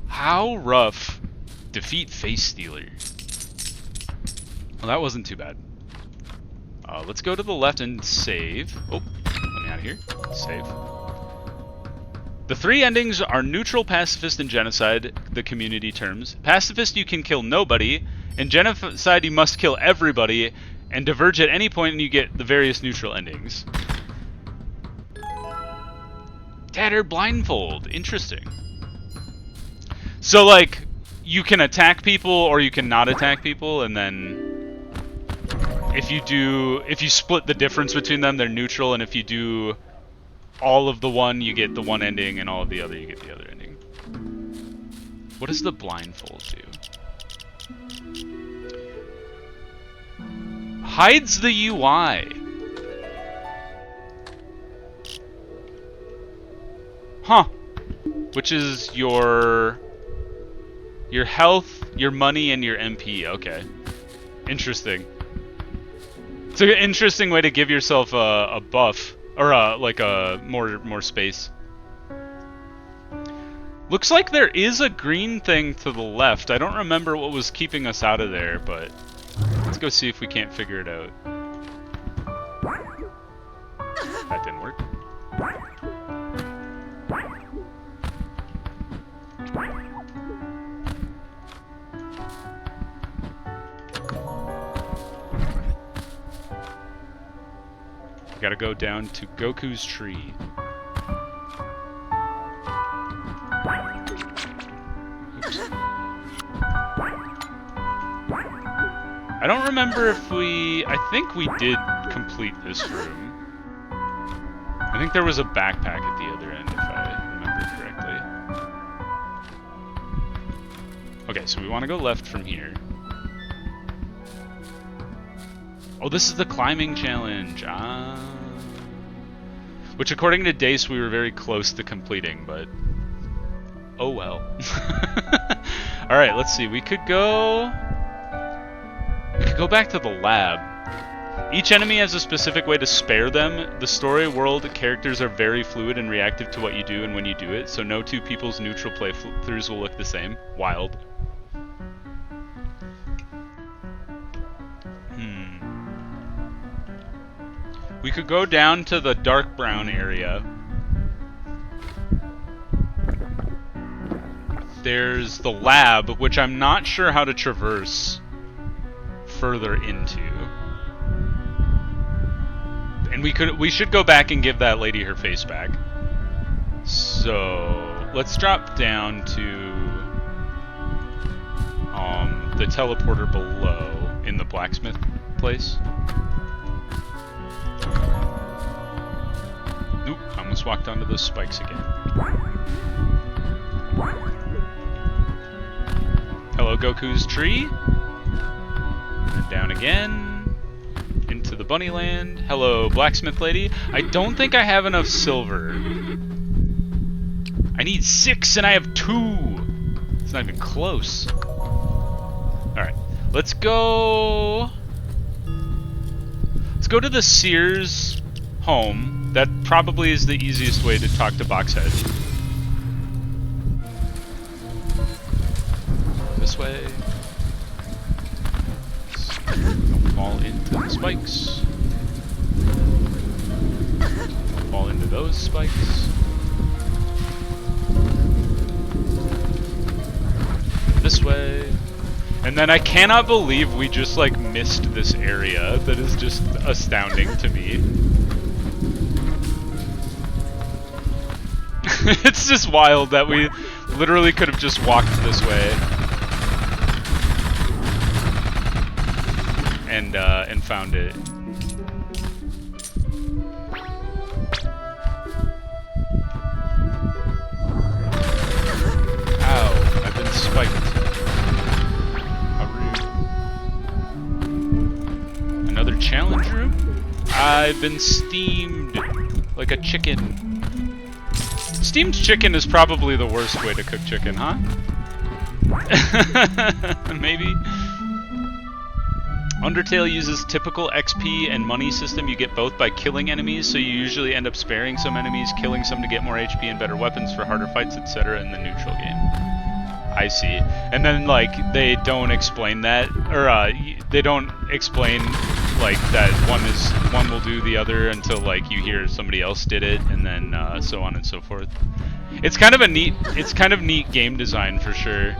How rough. Defeat Face Stealer. Well, that wasn't too bad. Let's go to the left and save. Oh, let me out of here. Save. The three endings are neutral, pacifist, and genocide, the community terms. Pacifist, you can kill nobody. In genocide, you must kill everybody, and diverge at any point and you get the various neutral endings. Tattered Blindfold. Interesting. So, like, you can attack people or you can not attack people, and then if you split the difference between them, they're neutral, and if you do all of the one, you get the one ending, and all of the other, you get the other ending. What does the blindfold do? Hides the UI. Huh. Which is your health, your money, and your MP. Okay. Interesting. It's an interesting way to give yourself a buff, or like a more space. Looks like there is a green thing to the left. I don't remember what was keeping us out of there, but let's go see if we can't figure it out. That didn't work. Gotta go down to Goku's tree. Oops. I don't remember if I think we did complete this room. I think there was a backpack at the other end, if I remember correctly. Okay, so we want to go left from here. Oh, this is the climbing challenge. Which, according to Dace, we were very close to completing, but oh well. Alright, let's see. We could go back to the lab. Each enemy has a specific way to spare them. The story world characters are very fluid and reactive to what you do and when you do it, so no two people's neutral playthroughs will look the same. Wild. We could go down to the dark brown area. There's the lab, which I'm not sure how to traverse further into. And we should go back and give that lady her face back. So let's drop down to the teleporter below in the blacksmith place. Nope, I almost walked onto those spikes again. Hello, Goku's tree. And down again. Into the bunny land. Hello, blacksmith lady. I don't think I have enough silver. I need 6 and I have 2. It's not even close. Alright, let's go... Let's go to the Sears home. That probably is the easiest way to talk to Boxhead. This way. Don't fall into the spikes. Don't fall into those spikes. This way. And then I cannot believe we just like missed this area. That is just astounding to me. It's just wild that we literally could have just walked this way and found it. Ow, I've been spiked. How rude. Another challenge room? I've been steamed like a chicken. Steamed chicken is probably the worst way to cook chicken, huh? Maybe. Undertale uses typical XP and money system. You get both by killing enemies, so you usually end up sparing some enemies, killing some to get more HP and better weapons for harder fights, etc. in the neutral game. I see. And then, like, they don't explain that, or they don't explain, like, that one will do the other until, like, you hear somebody else did it, and then so on and so forth. It's kind of neat game design for sure.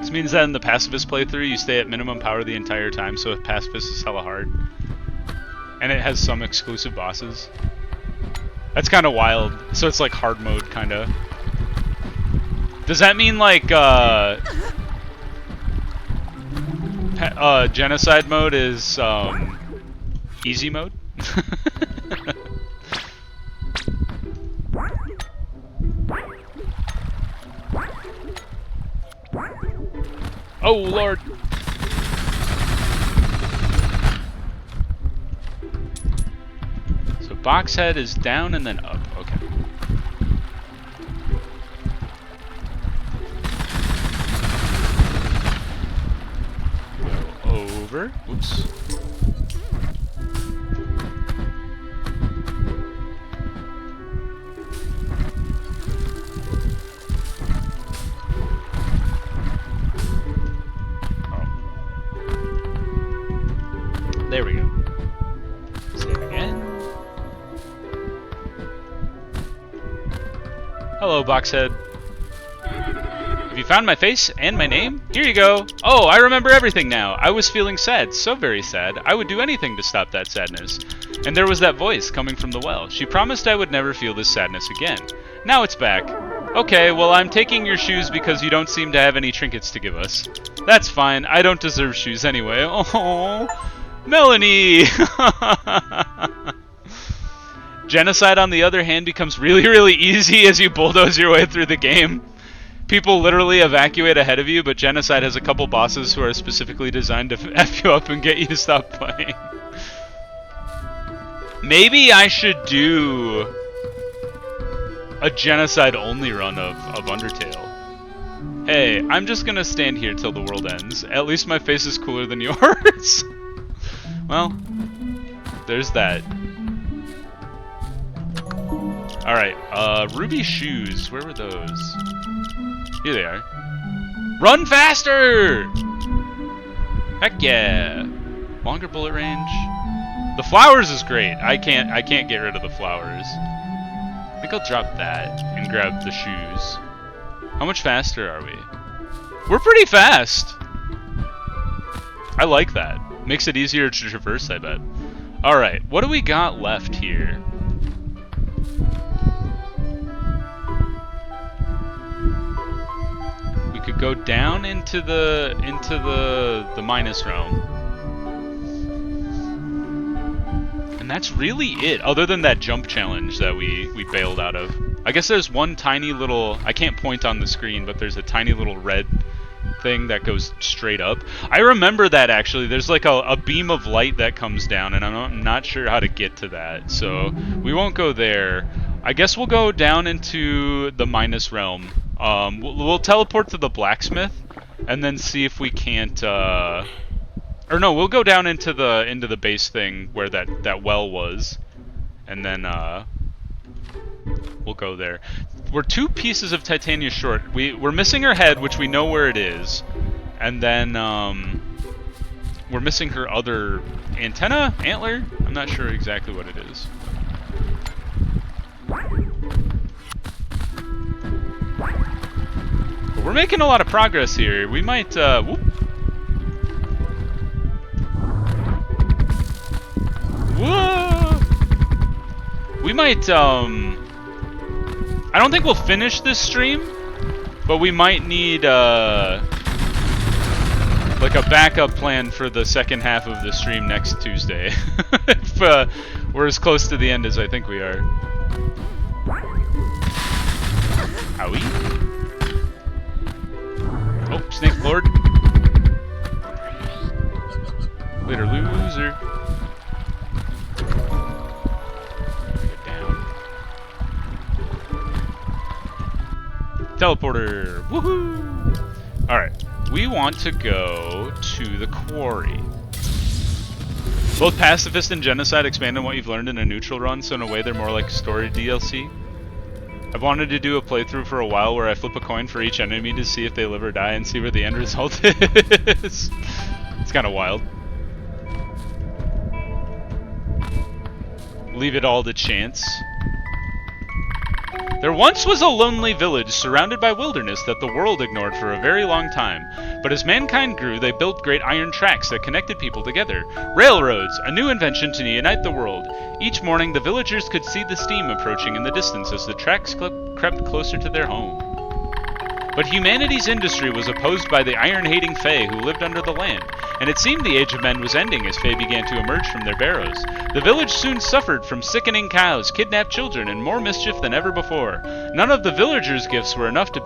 This means that in the pacifist playthrough, you stay at minimum power the entire time, so pacifist is hella hard. And it has some exclusive bosses. That's kind of wild. So it's like hard mode, kind of. Does that mean like genocide mode is easy mode? Oh lord! So box head is down and then up. Okay. Go over. Whoops. There we go. Save again. Hello, Boxhead. Have you found my face and my name? Here you go. Oh, I remember everything now. I was feeling sad, so very sad. I would do anything to stop that sadness. And there was that voice coming from the well. She promised I would never feel this sadness again. Now it's back. Okay, well, I'm taking your shoes because you don't seem to have any trinkets to give us. That's fine. I don't deserve shoes anyway. Oh. Melanie! Genocide, on the other hand, becomes really, really easy as you bulldoze your way through the game. People literally evacuate ahead of you, but Genocide has a couple bosses who are specifically designed to F you up and get you to stop playing. Maybe I should do a Genocide-only run of Undertale. Hey, I'm just gonna stand here till the world ends. At least my face is cooler than yours. Well, there's that. Alright, Ruby shoes. Where were those? Here they are. Run faster! Heck yeah. Longer bullet range. The flowers is great. I can't get rid of the flowers. I think I'll drop that and grab the shoes. How much faster are we? We're pretty fast. I like that. Makes it easier to traverse, I bet. Alright, what do we got left here? We could go down into the minus realm. And that's really it, other than that jump challenge that we bailed out of. I guess there's one tiny little, I can't point on the screen, but there's a tiny little red thing that goes straight up. I remember that actually. There's like a beam of light that comes down, and I'm not sure how to get to that, so we won't go there. I guess we'll go down into the minus realm. We'll teleport to the blacksmith, and then see if we can't. Or no, we'll go down into the base thing where that well was, and then we'll go there. We're 2 pieces of titania short. We're missing her head, which we know where it is, and then we're missing her other antler. I'm not sure exactly what it is. But we're making a lot of progress here. We might. Whoop. Whoa! We might. I don't think we'll finish this stream, but we might need like a backup plan for the second half of the stream next Tuesday. If we're as close to the end as I think we are. Owie. Oh, Snake Lord. Later, loser. Get down. Teleporter! Woohoo! Alright, we want to go to the quarry. Both Pacifist and Genocide expand on what you've learned in a neutral run, so in a way they're more like story DLC. I've wanted to do a playthrough for a while where I flip a coin for each enemy to see if they live or die and see where the end result is. It's kind of wild. Leave it all to chance. There once was a lonely village surrounded by wilderness that the world ignored for a very long time. But as mankind grew, they built great iron tracks that connected people together. Railroads, a new invention to unite the world. Each morning, the villagers could see the steam approaching in the distance as the tracks crept closer to their home. But humanity's industry was opposed by the iron-hating Fae who lived under the land, and it seemed the Age of Men was ending as Fae began to emerge from their barrows. The village soon suffered from sickening cows, kidnapped children, and more mischief than ever before. None of the villagers' gifts were enough to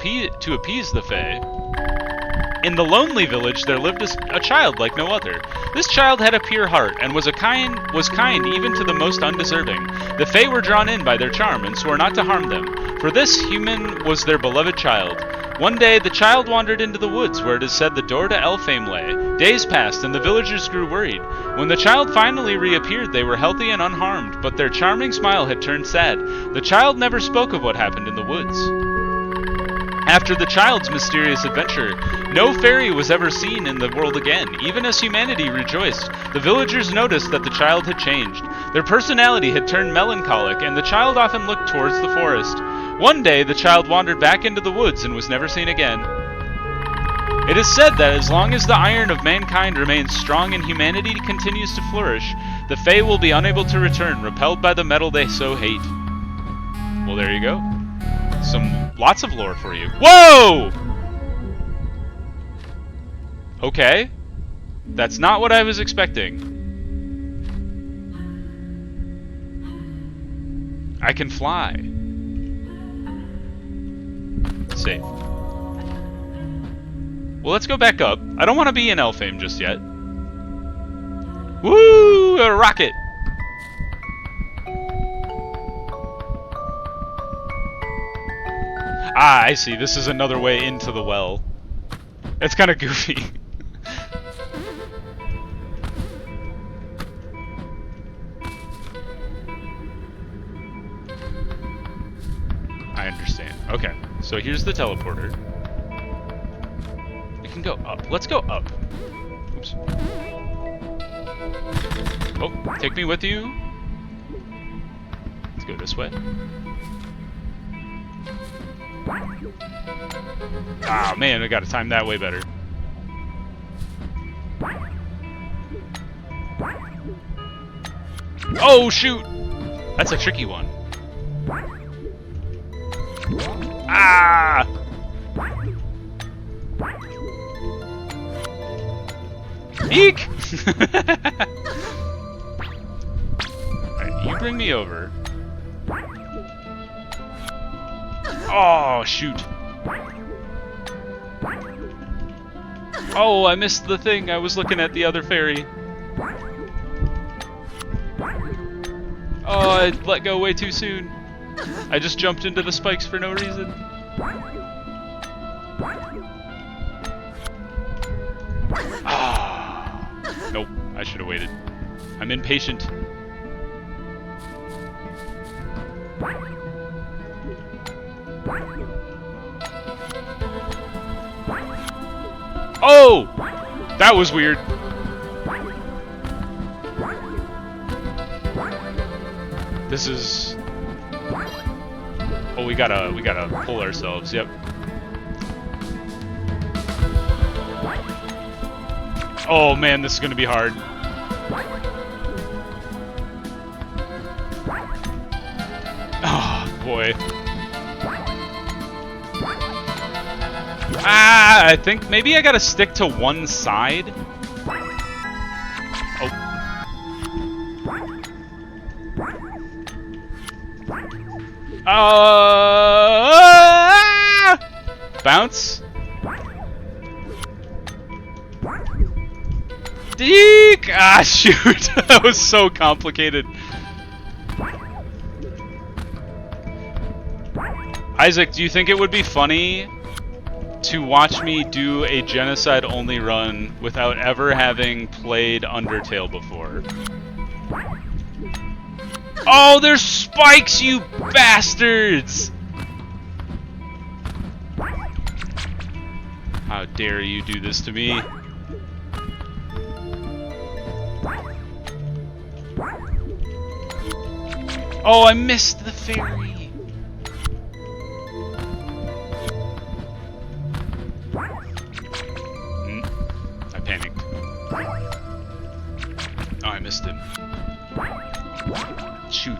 appease the Fae. In the lonely village there lived a child like no other. This child had a pure heart, and was kind even to the most undeserving. The Fae were drawn in by their charm, and swore not to harm them. For this human was their beloved child. One day, the child wandered into the woods, where it is said the door to Elfame lay. Days passed, and the villagers grew worried. When the child finally reappeared, they were healthy and unharmed, but their charming smile had turned sad. The child never spoke of what happened in the woods. After the child's mysterious adventure, no fairy was ever seen in the world again. Even as humanity rejoiced, the villagers noticed that the child had changed. Their personality had turned melancholic, and the child often looked towards the forest. One day, the child wandered back into the woods and was never seen again. It is said that as long as the iron of mankind remains strong and humanity continues to flourish, the Fae will be unable to return, repelled by the metal they so hate. Well, there you go. Lots of lore for you. Whoa! Okay. That's not what I was expecting. I can fly. Safe. Well, let's go back up. I don't want to be in Elfame just yet. Woo! A rocket! Ah, I see. This is another way into the well. It's kind of goofy. I understand. Okay, so here's the teleporter. We can go up. Let's go up. Oops. Oh, take me with you. Let's go this way. Ah, man, I gotta time that way better. Oh, shoot! That's a tricky one. Ah! Eek! Alright, you bring me over. Oh, shoot. Oh, I missed the thing. I was looking at the other fairy. Oh, I let go way too soon. I just jumped into the spikes for no reason. Ah. Nope, I should have waited. I'm impatient. Oh! That was weird. This is... Oh, we gotta pull ourselves, yep. Oh man, this is gonna be hard. Oh, boy. Ah, I think maybe I gotta stick to one side. Oh. Bounce. Deek! Ah, shoot! That was so complicated. Isaac, do you think it would be funny to watch me do a genocide-only run without ever having played Undertale before? Oh, there's spikes, you bastards! How dare you do this to me? Oh, I missed the fairy! I panicked. Oh, I missed him. Shoot.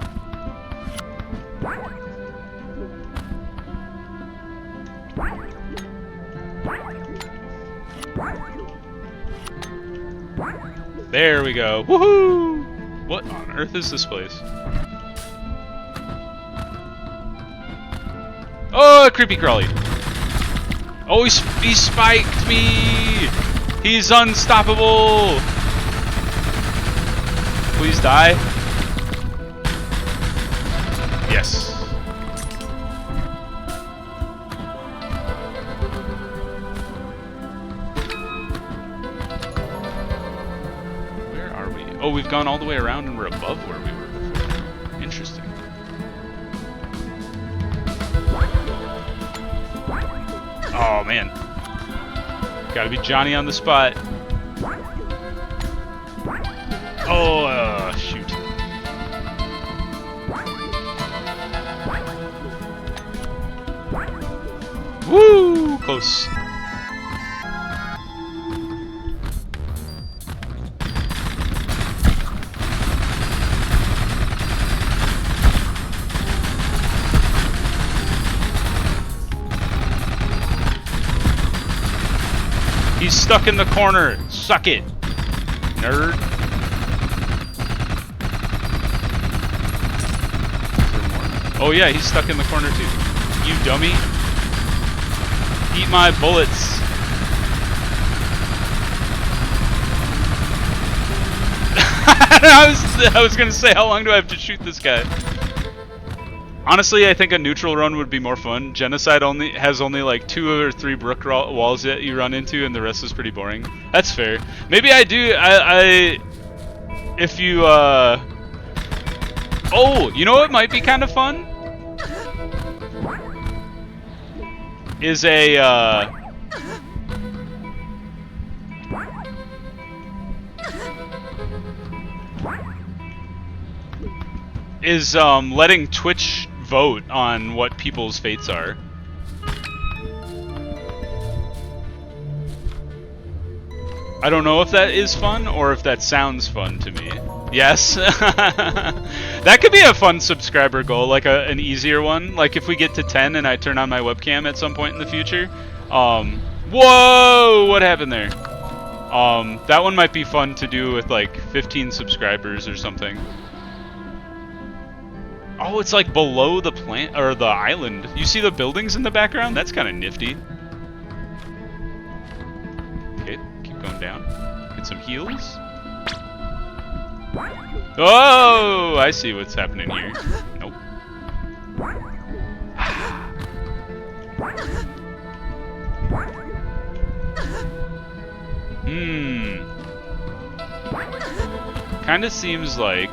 There we go. Woohoo! What on earth is this place? Oh, creepy crawly. Oh, he spiked me! He's unstoppable! Please die. Yes. Where are we? Oh, we've gone all the way around and we're above where we were before. Interesting. Oh, man. Gotta be Johnny on the spot. Oh, shoot. Woo! Close. He's stuck in the corner. Suck it, nerd. Oh yeah, he's stuck in the corner too. You dummy. Eat my bullets. I was gonna say, how long do I have to shoot this guy? Honestly, I think a neutral run would be more fun. Genocide has only like 2 or 3 brick walls that you run into, and the rest is pretty boring. That's fair. Maybe I do. If you oh, you know what might be kind of fun? Is letting Twitch vote on what people's fates are. I don't know if that is fun or if that sounds fun to me. Yes. That could be a fun subscriber goal, like an easier one. Like if we get to 10 and I turn on my webcam at some point in the future. Whoa! What happened there? That one might be fun to do with like 15 subscribers or something. Oh, it's like below the plant or the island. You see the buildings in the background? That's kind of nifty. Okay, keep going down. Get some heals. Oh, I see what's happening here. Nope. Kind of seems like...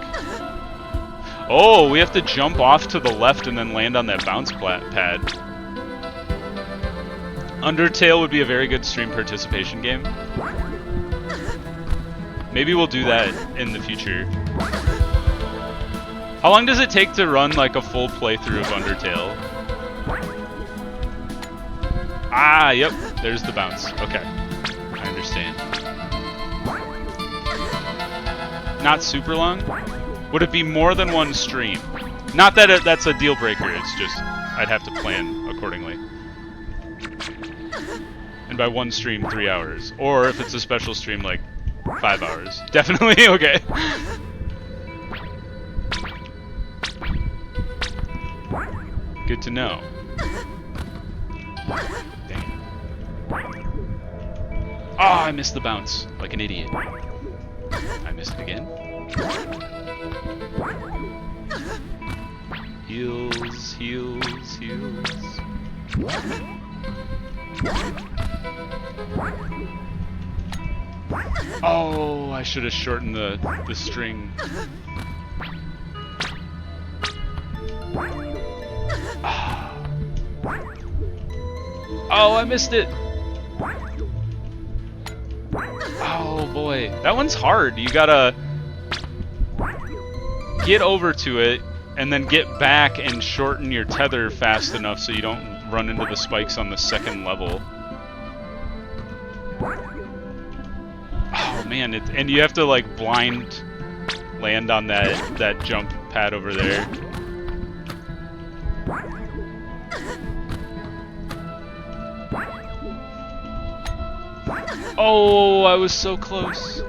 Oh, we have to jump off to the left and then land on that bounce pad. Undertale would be a very good stream participation game. Maybe we'll do that in the future. How long does it take to run like a full playthrough of Undertale? Ah, yep, there's the bounce. Okay, I understand. Not super long? Would it be more than one stream? Not that that's a deal breaker, it's just I'd have to plan accordingly. And by one stream, 3 hours. Or if it's a special stream, like 5 hours. Definitely, okay. Good to know. Dang. Oh, I missed the bounce, like an idiot. I missed it again. Heals, heals, heals. Oh, I should have shortened the string. Oh, I missed it. Oh boy, that one's hard. You gotta get over to it and then get back and shorten your tether fast enough so you don't run into the spikes on the second level. Oh man, and you have to like blind land on that jump pad over there. Oh, I was so close.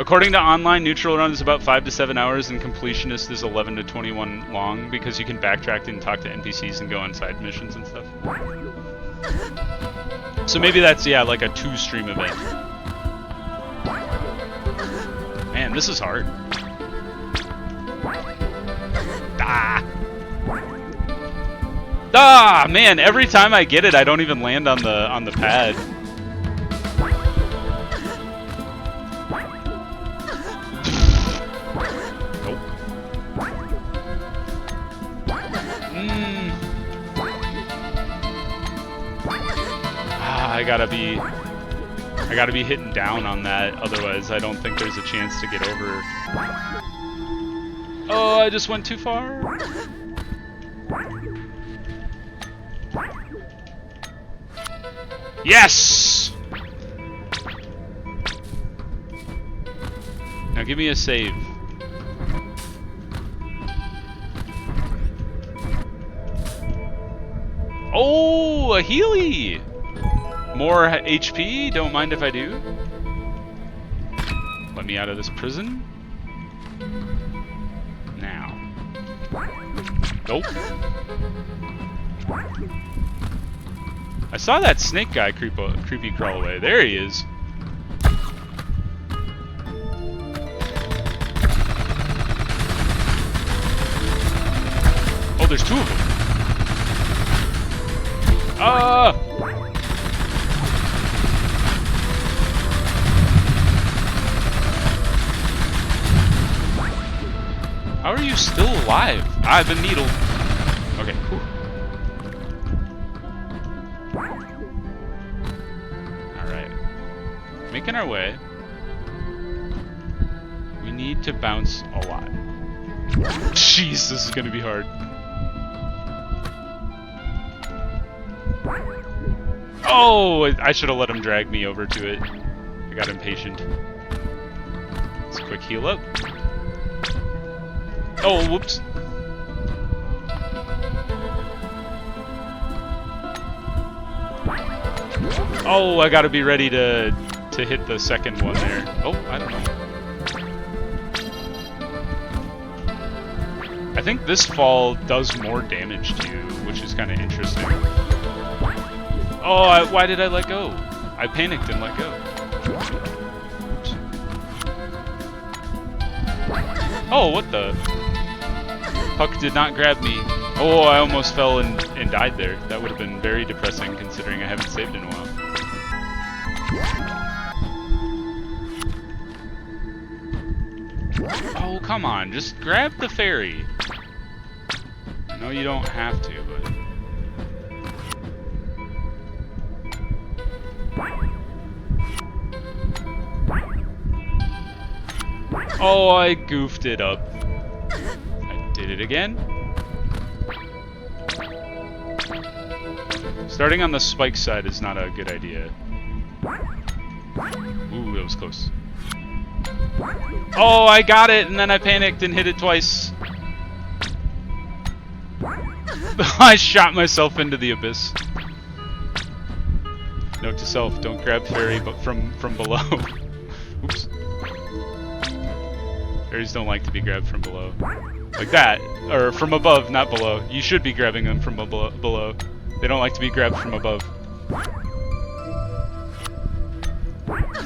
According to online, neutral run is about 5 to 7 hours, and completionist is 11 to 21 long because you can backtrack and talk to NPCs and go on side missions and stuff. So maybe that's, yeah, like a 2-stream event. Man, this is hard. Ah, man, every time I get it, I don't even land on the pad. I gotta be hitting down on that, otherwise I don't think there's a chance to get over. Oh, I just went too far. Yes! Now give me a save. Oh, a Healy! More HP, don't mind if I do. Let me out of this prison. Now. Nope. I saw that snake guy creepy crawl away. There he is. Oh, there's 2 of them. How are you still alive? I've been needled. Okay, cool. Alright. Making our way. We need to bounce a lot. Jeez, this is gonna be hard. Oh, I should have let him drag me over to it. I got impatient. Let's quick heal up. Oh, whoops. Oh, I gotta be ready to hit the second one there. Oh, I don't know. I think this fall does more damage to you, which is kind of interesting. Oh, why did I let go? I panicked and let go. Oops. Oh, what the? Puck did not grab me. Oh, I almost fell and died there. That would have been very depressing considering I haven't saved in a while. Oh, come on. Just grab the fairy. No, you don't have to, but... Oh, I goofed it up. I did it again. Starting on the spike side is not a good idea. Ooh, that was close. Oh, I got it, and then I panicked and hit it twice. I shot myself into the abyss. Note to self, don't grab fairy but from below. Oops. Fairies don't like to be grabbed from below. Like that. Or from above, not below. You should be grabbing them from below. They don't like to be grabbed from above.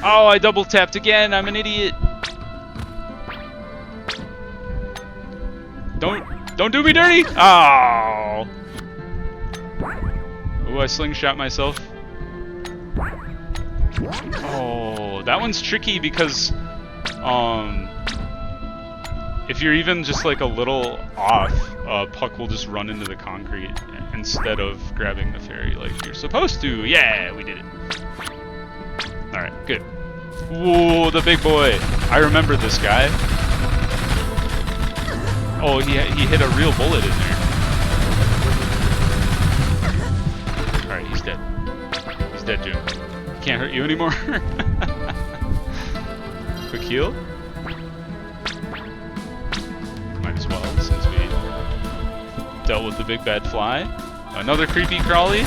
Oh, I double tapped again. I'm an idiot. Don't do me dirty. Oh. Oh, I slingshot myself. Oh, that one's tricky because, if you're even just like a little off, Puck will just run into the concrete instead of grabbing the fairy like you're supposed to. Yeah, we did it. Alright, good. Whoa, the big boy. I remember this guy. Oh, he hit a real bullet in there. Alright, he's dead. He's dead, Jim. He can't hurt you anymore. Quick heal. Might as well, since we dealt with the big bad fly. Another creepy crawly.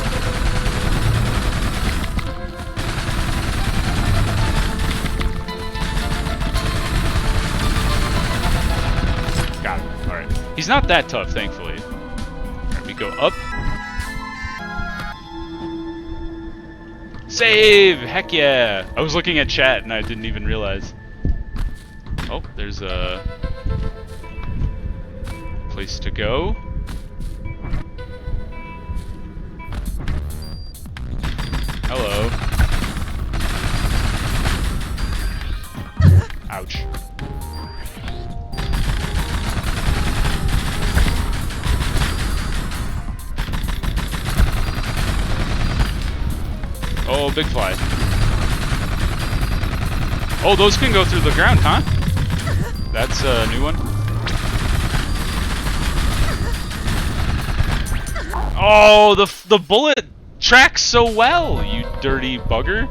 Got him. Alright. He's not that tough, thankfully. Alright, we go up. Save! Heck yeah! I was looking at chat and I didn't even realize. Oh, there's a place to go. Hello. Ouch. Oh, big fly. Oh, those can go through the ground, huh? That's a new one. Oh, the bullet tracks so well, you dirty bugger.